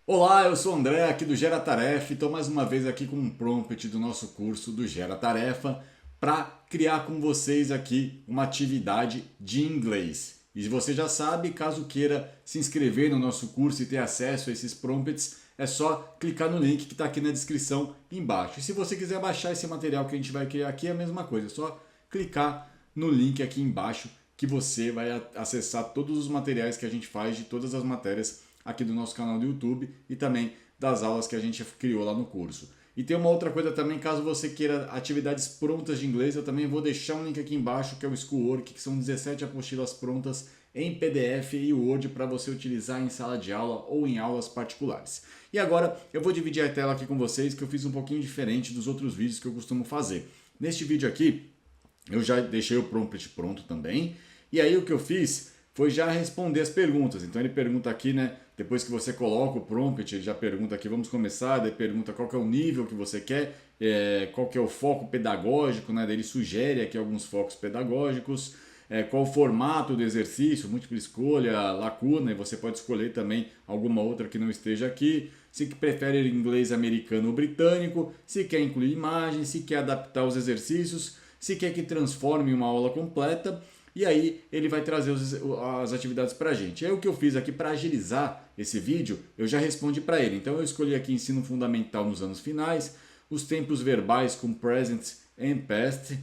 Olá, eu sou o André aqui do Gera Tarefa e estou mais uma vez aqui com um prompt do nosso curso do Gera Tarefa para criar com vocês aqui uma atividade de inglês. E você já sabe, caso queira se inscrever no nosso curso e ter acesso a esses prompts, é só clicar no link que está aqui na descrição embaixo. E se você quiser baixar esse material que a gente vai criar aqui, é a mesma coisa, é só clicar no link aqui embaixo que você vai acessar todos os materiais que a gente faz de todas as matérias aqui do nosso canal do YouTube e também das aulas que a gente criou lá no curso. E tem uma outra coisa também, caso você queira atividades prontas de inglês, eu também vou deixar um link aqui embaixo, que é o Schoolwork, que são 17 apostilas prontas em PDF e Word para você utilizar em sala de aula ou em aulas particulares. E agora eu vou dividir a tela aqui com vocês, que eu fiz um pouquinho diferente dos outros vídeos que eu costumo fazer. Neste vídeo aqui, eu já deixei o prompt pronto também, e aí o que eu fiz foi já responder as perguntas. Então ele pergunta aqui, né? Depois que você coloca o prompt, ele já pergunta aqui, vamos começar, daí pergunta qual que é o nível que você quer, qual que é o foco pedagógico, né? Daí ele sugere aqui alguns focos pedagógicos, qual o formato do exercício, múltipla escolha, lacuna, e você pode escolher também alguma outra que não esteja aqui. Se prefere inglês americano ou britânico, se quer incluir imagens, se quer adaptar os exercícios, se quer que transforme uma aula completa. E aí ele vai trazer as atividades para a gente. E aí o que eu fiz aqui para agilizar esse vídeo, eu já respondi para ele. Então eu escolhi aqui ensino fundamental nos anos finais, os tempos verbais com present and past,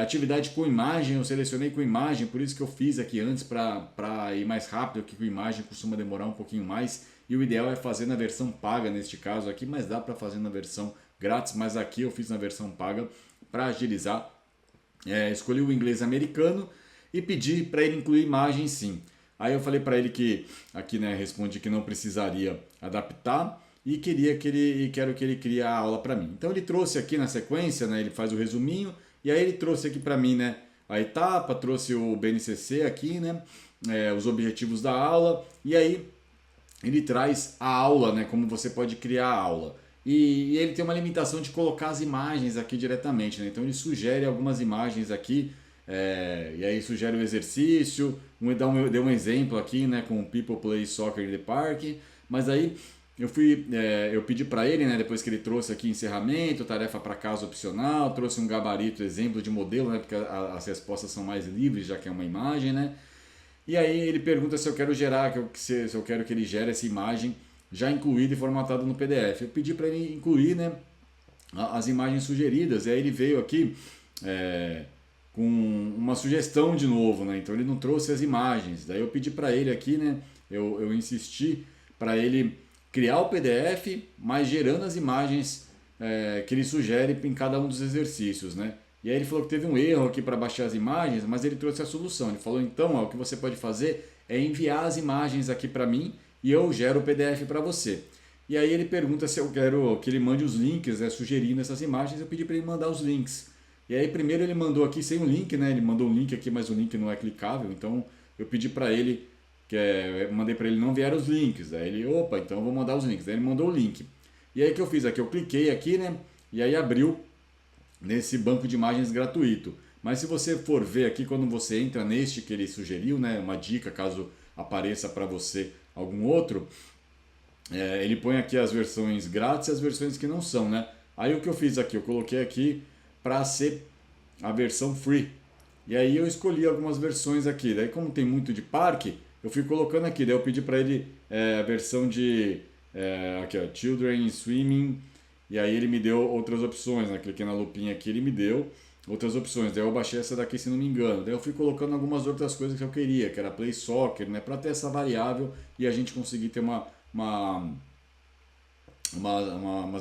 atividade com imagem, eu selecionei com imagem, por isso que eu fiz aqui antes para ir mais rápido, que com imagem costuma demorar um pouquinho mais. E o ideal é fazer na versão paga neste caso aqui, mas dá para fazer na versão grátis, mas aqui eu fiz na versão paga para agilizar. Escolhi o inglês americano e pedi para ele incluir imagem sim. Aí eu falei para ele que aqui, né, respondi que não precisaria adaptar e quero que ele crie a aula para mim. Então ele trouxe aqui na sequência, né, ele faz o resuminho e aí ele trouxe aqui para mim, né, a etapa, trouxe o BNCC aqui, né, os objetivos da aula e aí ele traz a aula, né, como você pode criar a aula. E ele tem uma limitação de colocar as imagens aqui diretamente, né? Então ele sugere algumas imagens aqui, e aí sugere o exercício, deu um exemplo aqui, né, com People Play Soccer in the Park, mas aí eu pedi para ele, né, depois que ele trouxe aqui encerramento, tarefa para casa opcional, trouxe um gabarito, exemplo de modelo, né, porque as respostas são mais livres, já que é uma imagem, né? E aí ele pergunta se eu quero gerar, se eu quero que ele gere essa imagem já incluída e formatada no PDF. Eu pedi para ele incluir, né, as imagens sugeridas, e aí ele veio aqui com uma sugestão de novo, né? Então ele não trouxe as imagens. Daí eu pedi para ele aqui, né, eu insisti para ele criar o PDF, mas gerando as imagens que ele sugere em cada um dos exercícios, né? E aí ele falou que teve um erro aqui para baixar as imagens, mas ele trouxe a solução. Ele falou, então, o que você pode fazer é enviar as imagens aqui para mim e eu gero o PDF para você. E aí ele pergunta se eu quero que ele mande os links, né, sugerindo essas imagens. Eu pedi para ele mandar os links. E aí primeiro ele mandou aqui sem o link, né? Ele mandou um link aqui, mas o link não é clicável. Então eu pedi para ele, mandei para ele não vieram os links. Aí ele, opa, então eu vou mandar os links. Aí ele mandou o link. E aí o que eu fiz aqui? Eu cliquei aqui, né? E aí abriu nesse banco de imagens gratuito. Mas se você for ver aqui, quando você entra neste que ele sugeriu, né, uma dica caso apareça para você algum outro, ele põe aqui as versões grátis e as versões que não são, né? Aí o que eu fiz aqui? Eu coloquei aqui para ser a versão free. E aí eu escolhi algumas versões aqui. Daí como tem muito de parque, eu fui colocando aqui. Daí eu pedi para ele a versão de aqui, ó, Children Swimming. E aí ele me deu outras opções, né? Cliquei na lupinha aqui, ele me deu outras opções. Daí eu baixei essa daqui, se não me engano. Daí eu fui colocando algumas outras coisas que eu queria, que era Play Soccer, né? Para ter essa variável e a gente conseguir ter umas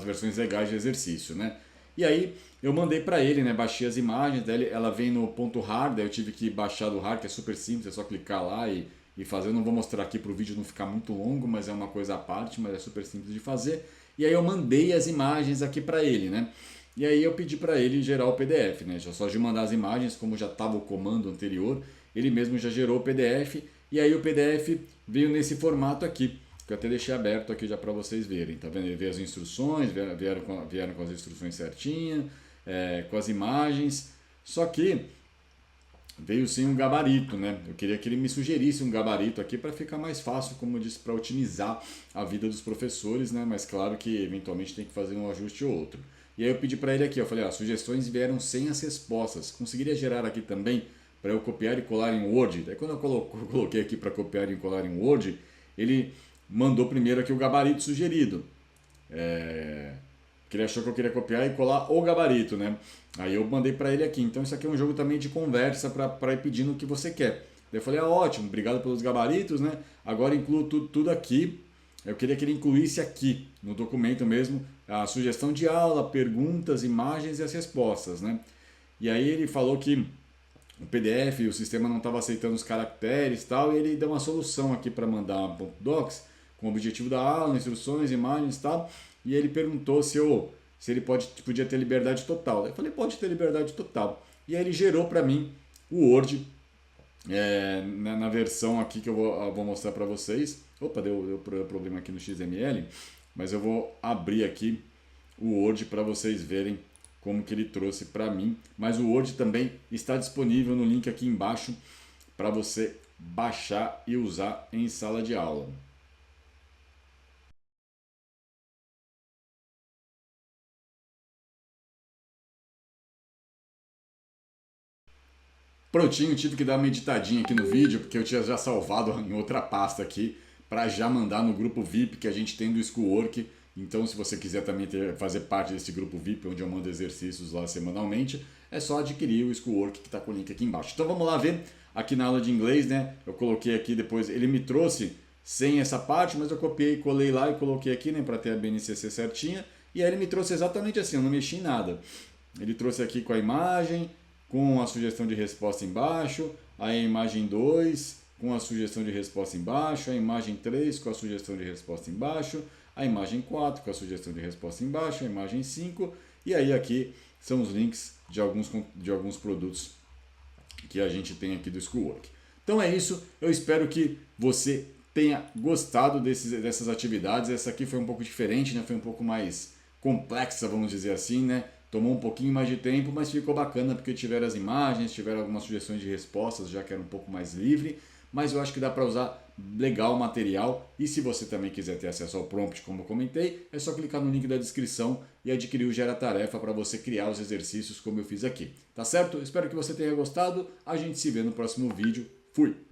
versões legais de exercício, né? E aí eu mandei para ele, né? Baixei as imagens, daí ela vem no ponto RAR, daí eu tive que baixar do RAR, que é super simples, é só clicar lá e fazer. Eu não vou mostrar aqui para o vídeo não ficar muito longo, mas é uma coisa à parte, mas é super simples de fazer. E aí eu mandei as imagens aqui para ele, né? E aí eu pedi para ele gerar o PDF, né? Só de mandar as imagens, como já estava o comando anterior, ele mesmo já gerou o PDF. E aí o PDF veio nesse formato aqui, que eu até deixei aberto aqui já para vocês verem. Tá vendo? Ele veio as instruções, vieram com as instruções certinhas, com as imagens. Só que veio sem um gabarito, né? Eu queria que ele me sugerisse um gabarito aqui para ficar mais fácil, como eu disse, para otimizar a vida dos professores, né? Mas claro que eventualmente tem que fazer um ajuste ou outro. E aí eu pedi para ele aqui, eu falei, sugestões vieram sem as respostas. Conseguiria gerar aqui também para eu copiar e colar em Word? Daí quando eu coloquei aqui para copiar e colar em Word, ele mandou primeiro aqui o gabarito sugerido. Que ele achou que eu queria copiar e colar o gabarito, né? Aí eu mandei para ele aqui. Então isso aqui é um jogo também de conversa para ir pedindo o que você quer. Daí eu falei, ótimo, obrigado pelos gabaritos, né? Agora incluo tudo aqui. Eu queria que ele incluísse aqui, no documento mesmo, a sugestão de aula, perguntas, imagens e as respostas, né? E aí ele falou que o PDF, o sistema não estava aceitando os caracteres e tal, e ele deu uma solução aqui para mandar um docs com o objetivo da aula, instruções, imagens e tal, e ele perguntou se ele podia ter liberdade total. Eu falei, pode ter liberdade total. E aí ele gerou para mim o Word, na versão aqui que eu vou mostrar para vocês. Opa, deu problema aqui no XML, mas eu vou abrir aqui o Word para vocês verem como que ele trouxe para mim. Mas o Word também está disponível no link aqui embaixo para você baixar e usar em sala de aula. Prontinho, tive que dar uma editadinha aqui no vídeo, porque eu tinha já salvado em outra pasta aqui, para já mandar no grupo VIP que a gente tem do Schoolwork. Então, se você quiser também fazer parte desse grupo VIP, onde eu mando exercícios lá semanalmente, é só adquirir o Schoolwork que está com o link aqui embaixo. Então vamos lá ver, aqui na aula de inglês, né? Eu coloquei aqui depois, ele me trouxe sem essa parte, mas eu copiei, colei lá e coloquei aqui, né, para ter a BNCC certinha. E aí ele me trouxe exatamente assim, eu não mexi em nada. Ele trouxe aqui com a imagem, com a sugestão de resposta embaixo, a imagem 2 com a sugestão de resposta embaixo, a imagem 3 com a sugestão de resposta embaixo, a imagem 4 com a sugestão de resposta embaixo, a imagem 5, e aí aqui são os links de alguns produtos que a gente tem aqui do Schoolwork. Então é isso, eu espero que você tenha gostado dessas atividades. Essa aqui foi um pouco diferente, né? Foi um pouco mais complexa, vamos dizer assim, né? Tomou um pouquinho mais de tempo, mas ficou bacana porque tiveram as imagens, tiveram algumas sugestões de respostas, já que era um pouco mais livre. Mas eu acho que dá para usar legal o material. E se você também quiser ter acesso ao prompt, como eu comentei, é só clicar no link da descrição e adquirir o Gera Tarefa para você criar os exercícios como eu fiz aqui. Tá certo? Espero que você tenha gostado. A gente se vê no próximo vídeo. Fui!